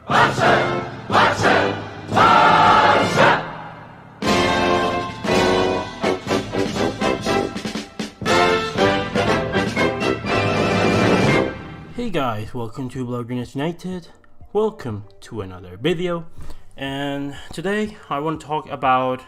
Hey guys, welcome to Blaugrana United. Welcome to another video, and today I want to talk about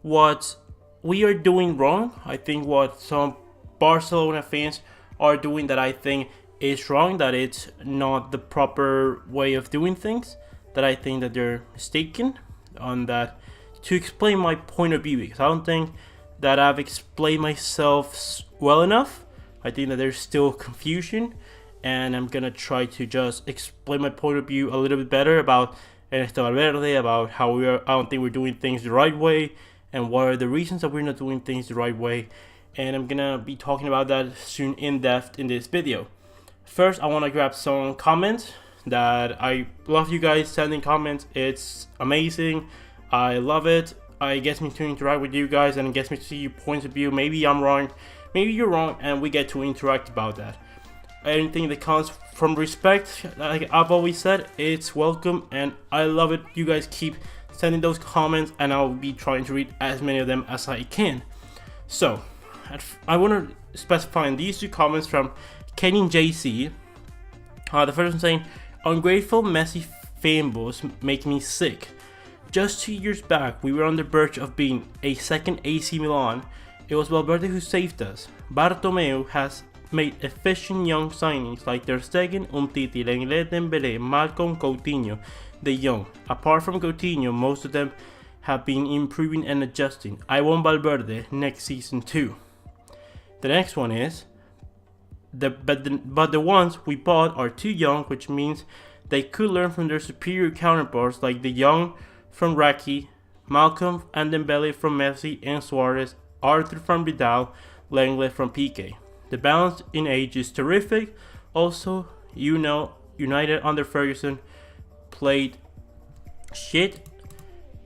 what we are doing wrong. I think what some Barcelona fans are doing that I think is wrong, that it's not the proper way of doing things, that I think that they're mistaken on that, to explain my point of view, because I don't think that I've explained myself well enough. I think that there's still confusion, and I'm gonna try to just explain my point of view a little bit better about Ernesto Valverde, about how I don't think we're doing things the right way, and what are the reasons that we're not doing things the right way. And I'm gonna be talking about that soon in depth in this video. First, I want to grab some comments. That I love you guys sending comments. It's amazing. I love it. It gets me to interact with you guys, and it gets me to see your points of view. Maybe I'm wrong, maybe you're wrong, and we get to interact about that. Anything that comes from respect, like I've always said, it's welcome, and I love it. You guys keep sending those comments, and I'll be trying to read as many of them as I can. So I want to specify in these two comments from Kenny and JC. The first one saying, "Ungrateful Messi fanboys make me sick. Just 2 years back, we were on the verge of being a second AC Milan. It was Valverde who saved us. Bartomeu has made efficient young signings like Ter Stegen, Umtiti, Lenglet, Dembele, Malcolm, Coutinho, De Jong. Apart from Coutinho, most of them have been improving and adjusting. I want Valverde next season too." The next one is, but the ones we bought are too young, which means they could learn from their superior counterparts like De Jong from Rakitic, Malcolm and Dembele from Messi and Suarez, Arthur from Vidal, Lenglet from Piqué. The balance in age is terrific. Also, United under Ferguson played shit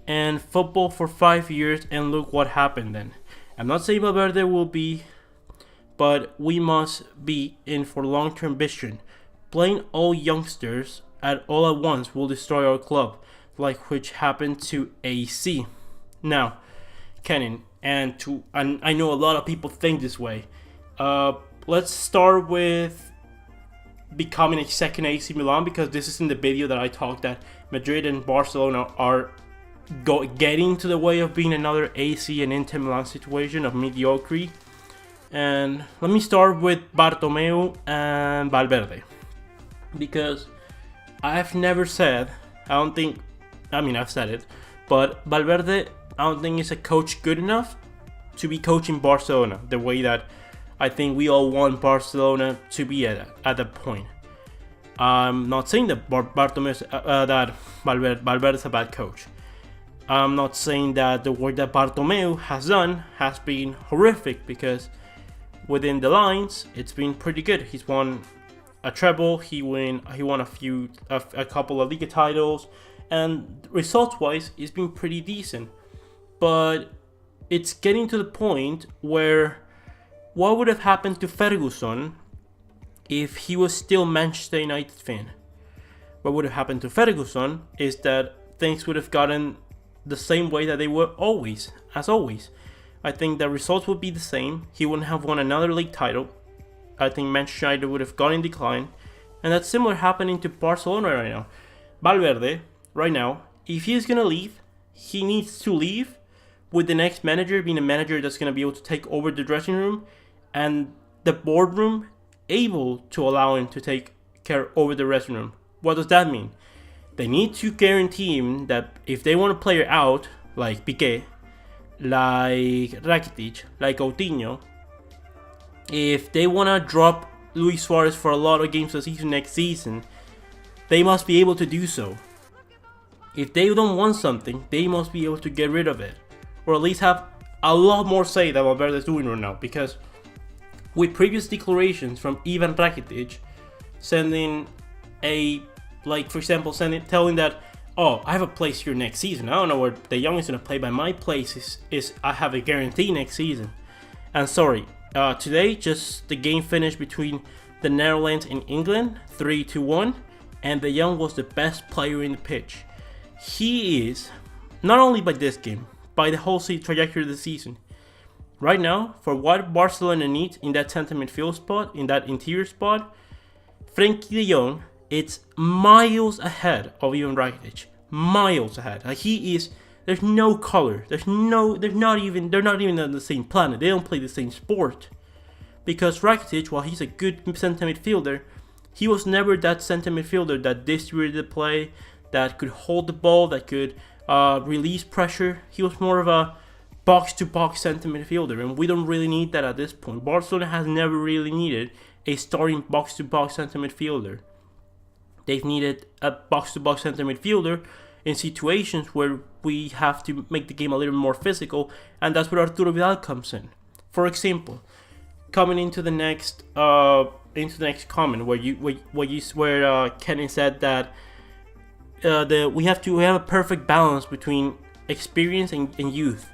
and football for 5 years, and look what happened then. I'm not saying Valverde will be, but we must be in for long-term vision. Playing all youngsters all at once will destroy our club, like which happened to AC. Now, Kenan, and I know a lot of people think this way. Let's start with becoming a second AC Milan, because this is in the video that I talked that Madrid and Barcelona are getting to the way of being another AC and Inter Milan situation of mediocrity. And let me start with Bartomeu and Valverde, because I've never said, I've said it, but Valverde, I don't think is a coach good enough to be coaching Barcelona the way that I think we all want Barcelona to be at that point. I'm not saying that that Valverde is a bad coach. I'm not saying that the work that Bartomeu has done has been horrific, because within the lines it's been pretty good. He's won a treble. He won a couple of league titles, and results-wise, it's been pretty decent. But it's getting to the point where, what would have happened to Ferguson if he was still Manchester United fan? What would have happened to Ferguson is that things would have gotten the same way that they were always. I think the results would be the same. He wouldn't have won another league title. I think Manchester United would have gone in decline. And that's similar happening to Barcelona right now. Valverde, right now, if he's going to leave, he needs to leave with the next manager being a manager that's going to be able to take over the dressing room and the boardroom able to allow him to take care over the dressing room. What does that mean? They need to guarantee him that if they want a player out, like Piqué, like Rakitic, like Coutinho, if they want to drop Luis Suarez for a lot of games this season next season, they must be able to do so. If they don't want something, they must be able to get rid of it, or at least have a lot more say than Valverde is doing right now. Because with previous declarations from Ivan Rakitic, sending a, like for example, telling that, oh, I have a place here next season. I don't know where the Young is going to play, but my place is I have a guarantee next season. And sorry, today just the game finished between the Netherlands and England, 3-1. and De Jong was the best player in the pitch. He is, not only by this game, by the whole trajectory of the season. Right now, for what Barcelona needs in that center midfield spot, in that interior spot, Frenkie de Jong, it's miles ahead of even Rakitic. Miles ahead. Like he is. There's no color. They're not even on the same planet. They don't play the same sport. Because Rakitic, while he's a good center midfielder, he was never that center midfielder that distributed the play, that could hold the ball, that could release pressure. He was more of a box-to-box center midfielder, and we don't really need that at this point. Barcelona has never really needed a starting box-to-box center midfielder. They've needed a box-to-box center midfielder in situations where we have to make the game a little more physical, and that's where Arturo Vidal comes in. For example, coming into the next comment where Kenny said that we have a perfect balance between experience and youth,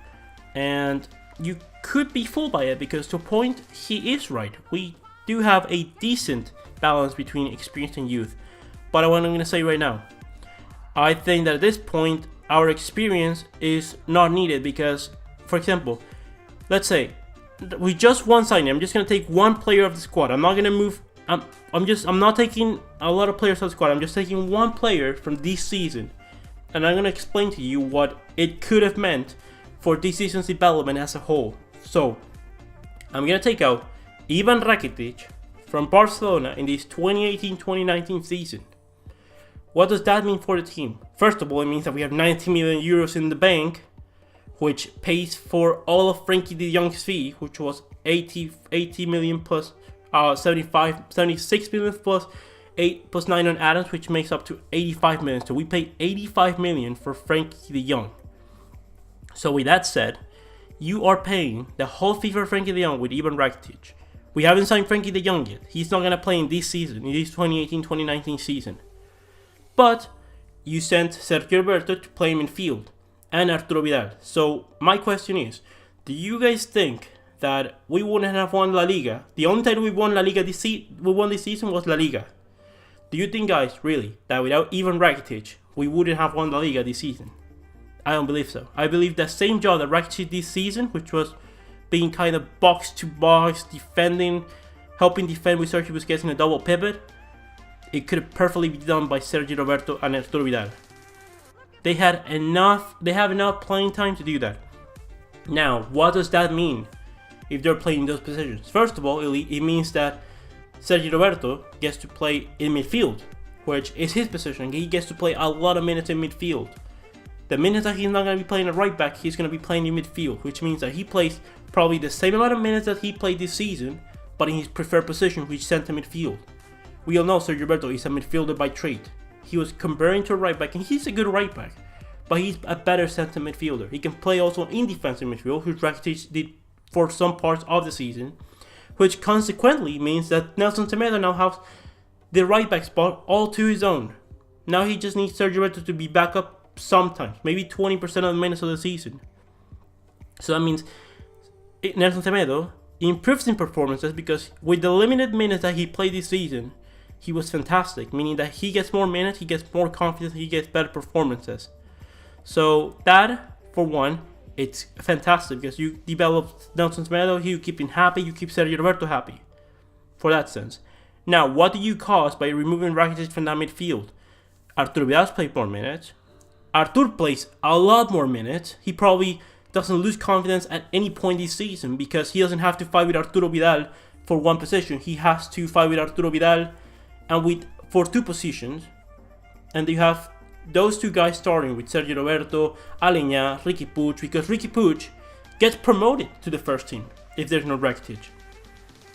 and you could be fooled by it because to a point he is right. We do have a decent balance between experience and youth, but what I'm going to say right now, I think that at this point our experience is not needed because, for example, let's say we just one signing. I'm just gonna take one player of the squad. I'm not gonna move. I'm not taking a lot of players of the squad. I'm just taking one player from this season, and I'm gonna explain to you what it could have meant for this season's development as a whole. So I'm gonna take out Ivan Rakitic from Barcelona in this 2018-2019 season. What does that mean for the team? First of all, it means that we have 90 million euros in the bank, which pays for all of Frenkie de Jong's fee, which was 80 million plus 76 million plus 8 plus 9 on Adams, which makes up to 85 million. So we paid 85 million for Frenkie de Jong. So with that said, you are paying the whole fee for Frenkie de Jong with Ivan Rakitic. We haven't signed Frenkie de Jong yet. He's not going to play in this season, in this 2018-2019 season. But you sent Sergio Roberto to play in midfield and Arturo Vidal. So my question is, do you guys think that we wouldn't have won La Liga? The only time we won La Liga this season was La Liga. Do you think, guys, really, that without Ivan Rakitic, we wouldn't have won La Liga this season? I don't believe so. I believe that same job that Rakitic did this season, which was being kind of box-to-box, defending, helping defend with Sergio Busquets in a double pivot, it could have perfectly been done by Sergio Roberto and Arturo Vidal. They have enough playing time to do that. Now, what does that mean if they're playing those positions? First of all, it means that Sergio Roberto gets to play in midfield, which is his position. He gets to play a lot of minutes in midfield. The minutes that he's not going to be playing at right back, he's going to be playing in midfield, which means that he plays probably the same amount of minutes that he played this season, but in his preferred position, which is center midfield. We all know Sergio Roberto is a midfielder by trade. He was comparing to a right back, and he's a good right back, but he's a better center midfielder. He can play also in defensive midfield, which Rakitic did for some parts of the season, which consequently means that Nelson Semedo now has the right back spot all to his own. Now he just needs Sergio Roberto to be back up sometimes, maybe 20% of the minutes of the season. So that means Nelson Semedo improves in performances because with the limited minutes that he played this season, he was fantastic, meaning that he gets more minutes, he gets more confidence, he gets better performances. So that, for one, it's fantastic because you develop Nelson Semedo, you keep him happy, you keep Sergio Roberto happy, for that sense. Now, what do you cause by removing Rakitic from that midfield? Arturo Vidal plays more minutes. Artur plays a lot more minutes. He probably doesn't lose confidence at any point this season because he doesn't have to fight with Arturo Vidal for one position. He has to fight with Arturo Vidal and for two positions, and you have those two guys starting with Sergio Roberto, Aleñá, Riqui Puig, because Riqui Puig gets promoted to the first team if there's no Rakitic.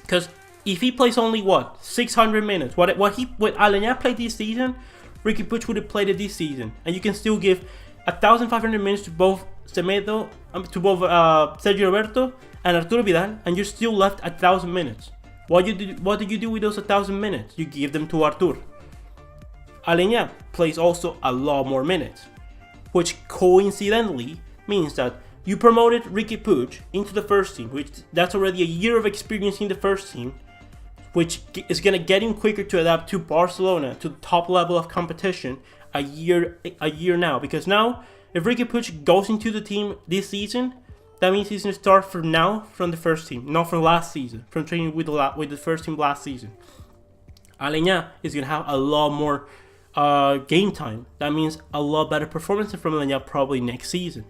Because if he plays only 600 minutes, what Aleñá played this season, Riqui Puig would have played it this season, and you can still give 1,500 minutes to both Sergio Roberto and Arturo Vidal, and you're still left 1,000 minutes. What do you do with those 1,000 minutes? You give them to Artur. Aleñá plays also a lot more minutes, which coincidentally means that you promoted Riqui Puig into the first team, which that's already a year of experience in the first team, which is going to get him quicker to adapt to Barcelona, to the top level of competition a year now. Because now, if Rakitic goes into the team this season, that means he's going to start from the first team, not from last season, from training with the first team last season. Aleñá is going to have a lot more game time. That means a lot better performance from Aleñá probably next season.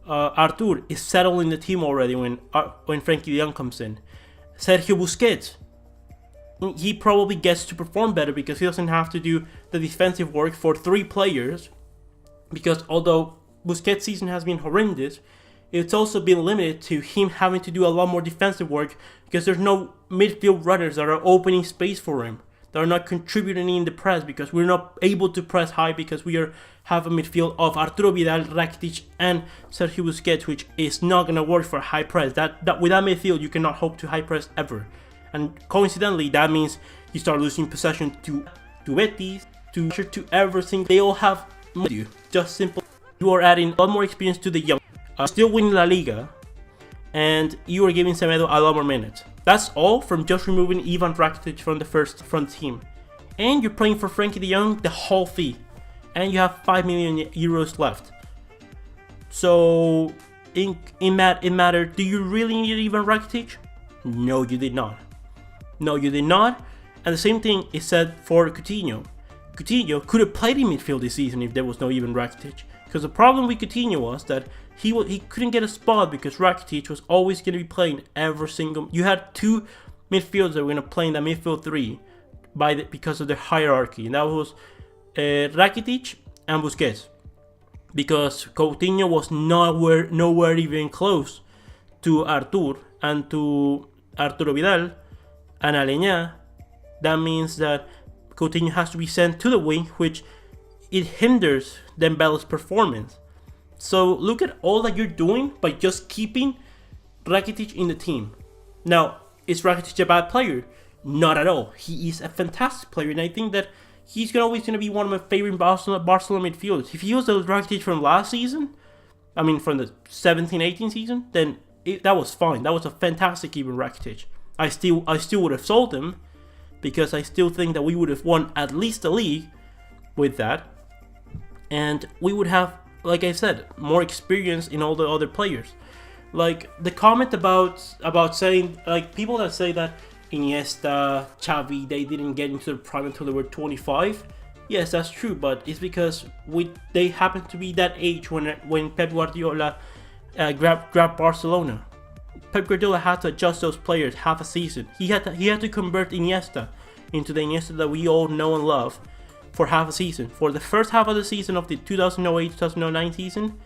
Artur is settled in the team already when Frenkie de Jong comes in. Sergio Busquets, he probably gets to perform better because he doesn't have to do the defensive work for 3 players. Because although Busquets' season has been horrendous, it's also been limited to him having to do a lot more defensive work because there's no midfield runners that are opening space for him, that are not contributing in the press, because we're not able to press high because we have a midfield of Arturo Vidal, Rakitic, and Sergio Busquets, which is not going to work for high press. That with that midfield, you cannot hope to high press ever. And coincidentally, that means you start losing possession to Betis, to everything. They all have you. Just simple. You are adding a lot more experience to the young. Still winning La Liga, and you are giving Semedo a lot more minutes. That's all from just removing Ivan Rakitic from the team. And you're playing for Frenkie de Jong the whole fee. And you have 5 million euros left. So, in matter, do you really need Ivan Rakitic? No, you did not. No, you did not. And the same thing is said for Coutinho. Coutinho could have played in midfield this season if there was no Ivan Rakitic. Because the problem with Coutinho was that he couldn't get a spot because Rakitic was always going to be playing every single. You had 2 midfielders that were going to play in the midfield 3 because of the hierarchy, and that was Rakitic and Busquets. Because Coutinho was nowhere even close to Artur and to Arturo Vidal and Aleñá. That means that Coutinho has to be sent to the wing, which it hinders Dembele's performance. So look at all that you're doing by just keeping Rakitic in the team. Now, is Rakitic a bad player? Not at all. He is a fantastic player, and I think that he's always going to be one of my favorite Barcelona midfielders. If he was the Rakitic from last season, I mean from the 17-18 season, then that was fine. That was a fantastic even Rakitic. I still would have sold him because I still think that we would have won at least the league with that. And we would have, like I said, more experience in all the other players. Like the comment about saying, like people that say that Iniesta, Xavi, they didn't get into the prime until they were 25. Yes, that's true, but it's because they happened to be that age when Pep Guardiola grabbed Barcelona. Pep Guardiola had to adjust those players half a season. He had to convert Iniesta into the Iniesta that we all know and love for half a season. For the first half of the season of the 2008-2009 season,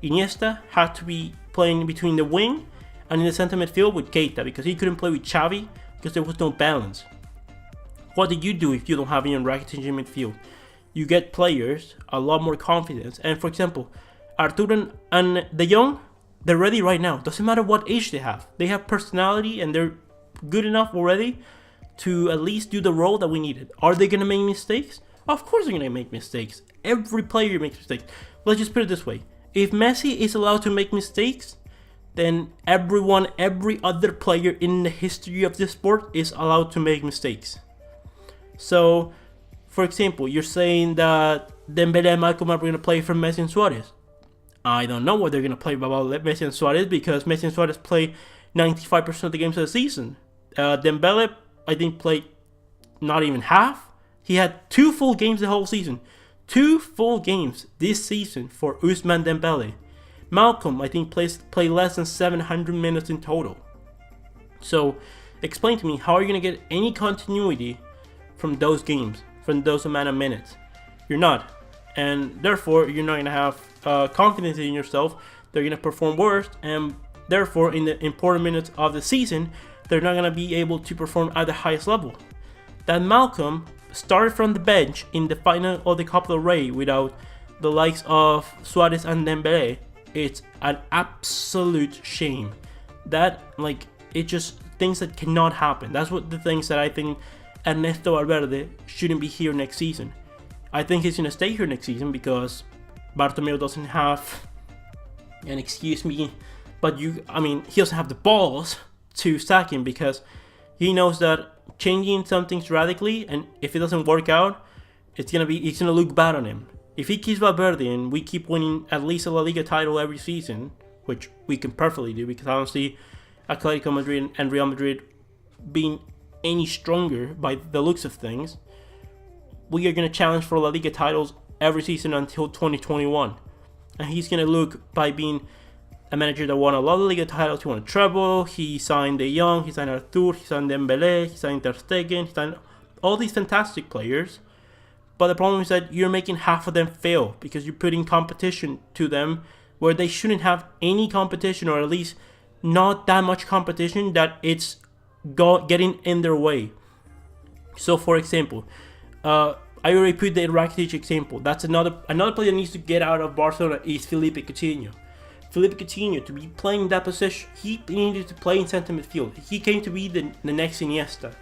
Iniesta had to be playing between the wing and in the center midfield with Keita because he couldn't play with Xavi because there was no balance. What do you do if you don't have Ivan Rakitic in midfield? You get players a lot more confidence. And for example, Artur and De Jong, they're ready right now. Doesn't matter what age they have. They have personality and they're good enough already to at least do the role that we needed. Are they going to make mistakes? Of course they're going to make mistakes. Every player makes mistakes. Let's just put it this way. If Messi is allowed to make mistakes, then every other player in the history of this sport is allowed to make mistakes. So, for example, you're saying that Dembele and Malcolm are going to play for Messi and Suarez. I don't know what they're going to play about Messi and Suarez because Messi and Suarez play 95% of the games of the season. Dembele, I think, played not even half. He had 2 full games the whole season. 2 full games this season for Ousmane Dembele. Malcolm, I think, played less than 700 minutes in total. So, explain to me, how are you going to get any continuity from those games, from those amount of minutes? You're not. And therefore, you're not going to have confidence in yourself. They're going to perform worse. And therefore, in the important minutes of the season, they're not going to be able to perform at the highest level. That Malcolm started from the bench in the final of the Copa del Rey without the likes of Suarez and Dembele. It's an absolute shame. That, it's just things that cannot happen. That's what the things that I think Ernesto Valverde shouldn't be here next season. I think he's going to stay here next season because Bartomeu doesn't have, and excuse me, but he doesn't have the balls to sack him because he knows that changing some things radically, and if it doesn't work out, it's gonna look bad on him. If he keeps Valverde and we keep winning at least a La Liga title every season, which we can perfectly do, because I don't see Atletico Madrid and Real Madrid being any stronger by the looks of things, we are going to challenge for La Liga titles every season until 2021. And he's going to look by being a manager that won a La Liga titles, he won a treble, he signed De Jong, he signed Arthur, he signed Dembélé, he signed Ter Stegen, he signed all these fantastic players. But the problem is that you're making half of them fail because you're putting competition to them where they shouldn't have any competition, or at least not that much competition that it's getting in their way. So, for example, I already put the Rakitic example. That's another player that needs to get out of Barcelona is Philippe Coutinho. Philippe Coutinho, to be playing that position, he needed to play in centre midfield. He came to be the next Iniesta.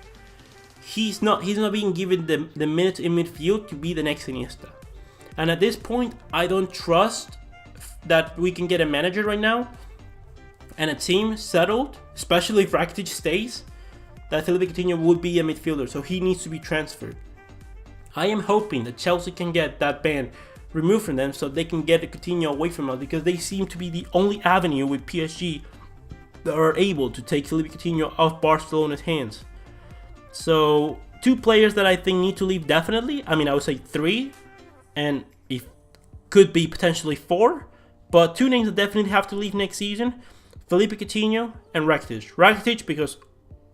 He's not being given the minutes in midfield to be the next Iniesta. And at this point, I don't trust that we can get a manager right now and a team settled, especially if Rakitic stays, that Philippe Coutinho would be a midfielder, so he needs to be transferred. I am hoping that Chelsea can get that ban removed from them so they can get Coutinho away from us, because they seem to be the only avenue with PSG that are able to take Philippe Coutinho off Barcelona's hands. So, 2 players that I think need to leave definitely. I mean, I would say 3, and it could be potentially 4, but 2 names that definitely have to leave next season: Philippe Coutinho and Rakitic. Rakitic because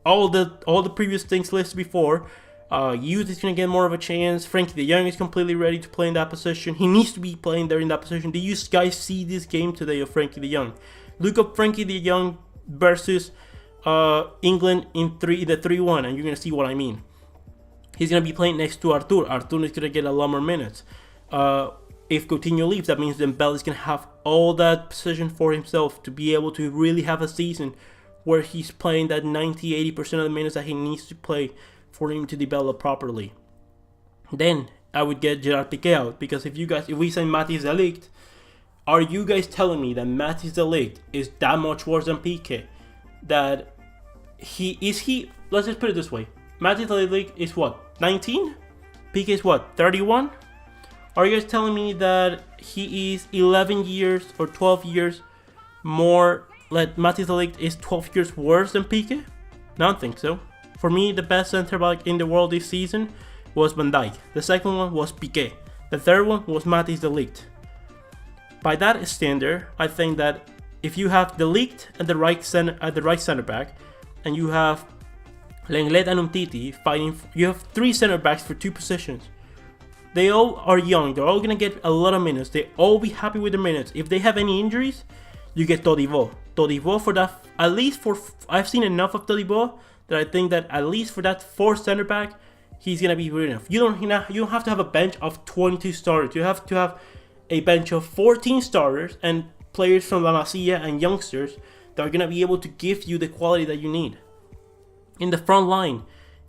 all the previous things listed before. Youth is going to get more of a chance. Frenkie de Jong is completely ready to play in that position. He needs to be playing there in that position. Did you guys see this game today of Frenkie de Jong? Look up Frenkie de Jong versus England in the 3-1, and you're going to see what I mean. He's going to be playing next to Arthur. Arthur is going to get a lot more minutes. If Coutinho leaves, that means Dembélé is going to have all that position for himself to be able to really have a season where he's playing that 90-80% of the minutes that he needs to play for him to develop properly. Then I would get Gerard Piqué out, because if we sign Matthijs de Ligt, are you guys telling me that Matthijs de Ligt is that much worse than Piqué? That let's just put it this way. Matthijs de Ligt is what, 19? Piqué is what, 31? Are you guys telling me that he is 11 years or 12 years more, like Matthijs de Ligt is 12 years worse than Piqué? I don't think so. For me, the best center back in the world this season was Van Dijk. The second one was Piqué. The third one was Matthijs de Ligt. By that standard, I think that if you have de Ligt at the right center back, and you have Lenglet and Umtiti fighting, you have 3 center backs for 2 positions. They all are young. They're all gonna get a lot of minutes. They all be happy with their minutes. If they have any injuries, you get Todibo. Todibo for that, at least for I've seen enough of Todibo that I think that at least for that 4th center back, he's gonna be good enough. You don't have to have a bench of 22 starters. You have to have a bench of 14 starters and players from La Masia and youngsters that are gonna be able to give you the quality that you need. In the front line,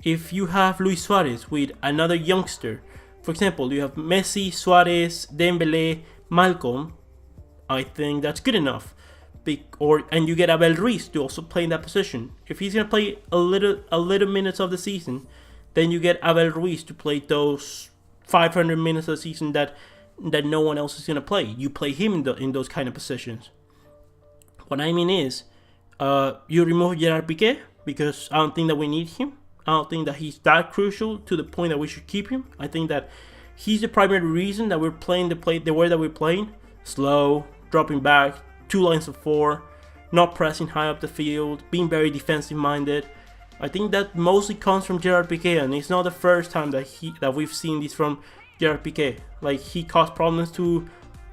if you have Luis Suarez with another youngster, for example, you have Messi, Suarez, Dembélé, Malcolm, I think that's good enough. And you get Abel Ruiz to also play in that position. If he's gonna play a little minutes of the season, then you get Abel Ruiz to play those 500 minutes of the season that no one else is gonna play. You play him in those kind of positions. What I mean is, you remove Gerard Piqué because I don't think that we need him. I don't think that he's that crucial to the point that we should keep him. I think that he's the primary reason that we're playing the way that we're playing. Slow, dropping back, 2 lines of 4, not pressing high up the field, being very defensive minded. I think that mostly comes from Gerard Piqué, and it's not the first time that we've seen this from Gerard Piqué. Like, he caused problems to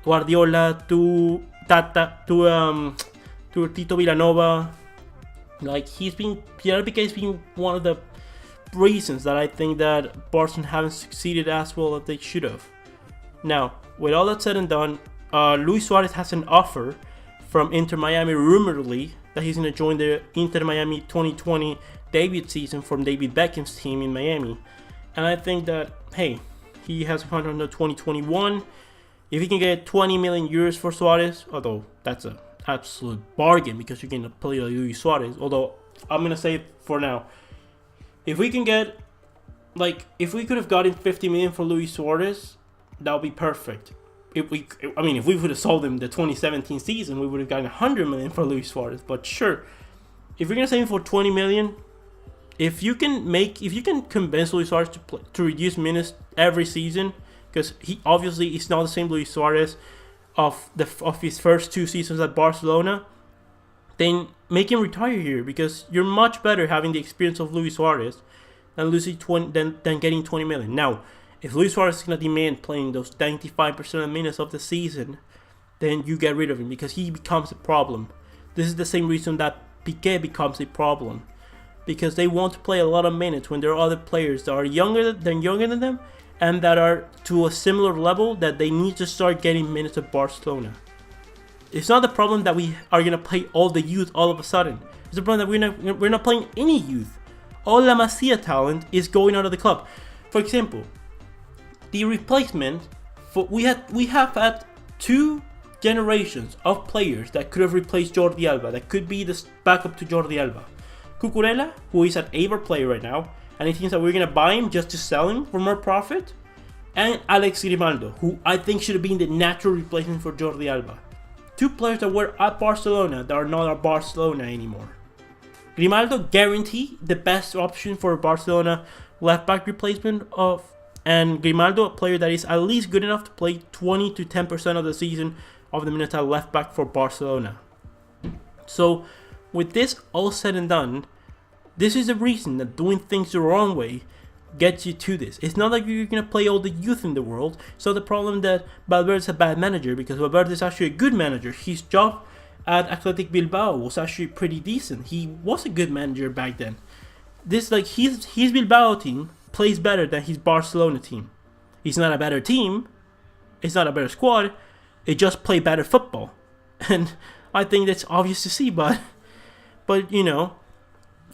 Guardiola, to Tata, to Tito Villanova. Like, Gerard Piqué has been one of the reasons that I think that Barcelona haven't succeeded as well as they should have. Now, with all that said and done, Luis Suarez has an offer from Inter Miami, rumoredly, that he's going to join the Inter Miami 2020 debut season from David Beckham's team in Miami. And I think that, hey, he has a contract until 2021. If he can get 20 million euros for Suarez, although that's an absolute bargain because you're going to play Luis Suarez. Although, I'm going to say it for now. If we can get, like, if we could have gotten 50 million for Luis Suarez, that would be perfect. If we would have sold him the 2017 season, we would have gotten 100 million for Luis Suarez. But sure, if you're gonna sell him for 20 million, if you can convince Luis Suarez to reduce minutes every season, because he obviously is not the same Luis Suarez of his first 2 seasons at Barcelona, then make him retire here, because you're much better having the experience of Luis Suarez than getting 20 million. Now, if Luis Suarez is going to demand playing those 95% of minutes of the season, then you get rid of him, because he becomes a problem. This is the same reason that Piqué becomes a problem, because they want to play a lot of minutes when there are other players that are younger than them and that are to a similar level that they need to start getting minutes at Barcelona. It's not the problem that we are going to play all the youth all of a sudden. It's the problem that we're not playing any youth. All La Masia talent is going out of the club. For example, the replacement for we have had 2 generations of players that could have replaced Jordi Alba, that could be the backup to Jordi Alba. Cucurella, who is an Eibar player right now, and he thinks that we're going to buy him just to sell him for more profit. And Alex Grimaldo, who I think should have been the natural replacement for Jordi Alba. 2 players that were at Barcelona that are not at Barcelona anymore. Grimaldo, guarantee the best option for Barcelona left back replacement and Grimaldo, a player that is at least good enough to play 20 to 10% of the season of the minutes at left back for Barcelona. So, with this all said and done, this is the reason that doing things the wrong way gets you to this. It's not like you're going to play all the youth in the world. So the problem that Valverde is a bad manager, because Valverde is actually a good manager. His job at Athletic Bilbao was actually pretty decent. He was a good manager back then. His Bilbao team plays better than his Barcelona team. It's not a better team. It's not a better squad. It just play better football. And I think that's obvious to see, but you know,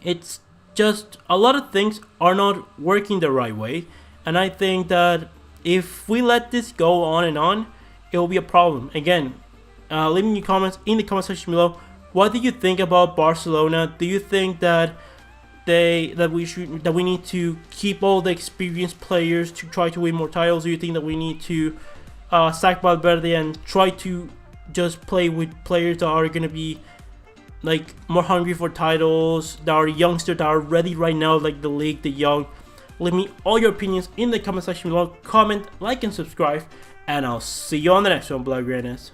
it's just a lot of things are not working the right way, and I think that if we let this go on and on, it will be a problem. Again, leave me comments in the comment section below. What do you think about Barcelona? Do you think that we need to keep all the experienced players to try to win more titles? Do you think that we need to sack Valverde and try to just play with players that are gonna be like more hungry for titles, that are youngsters that are ready right now, like the league, the young? Leave me all your opinions in the comment section below. Comment, like, and subscribe, and I'll see you on the next one, Blaugranas.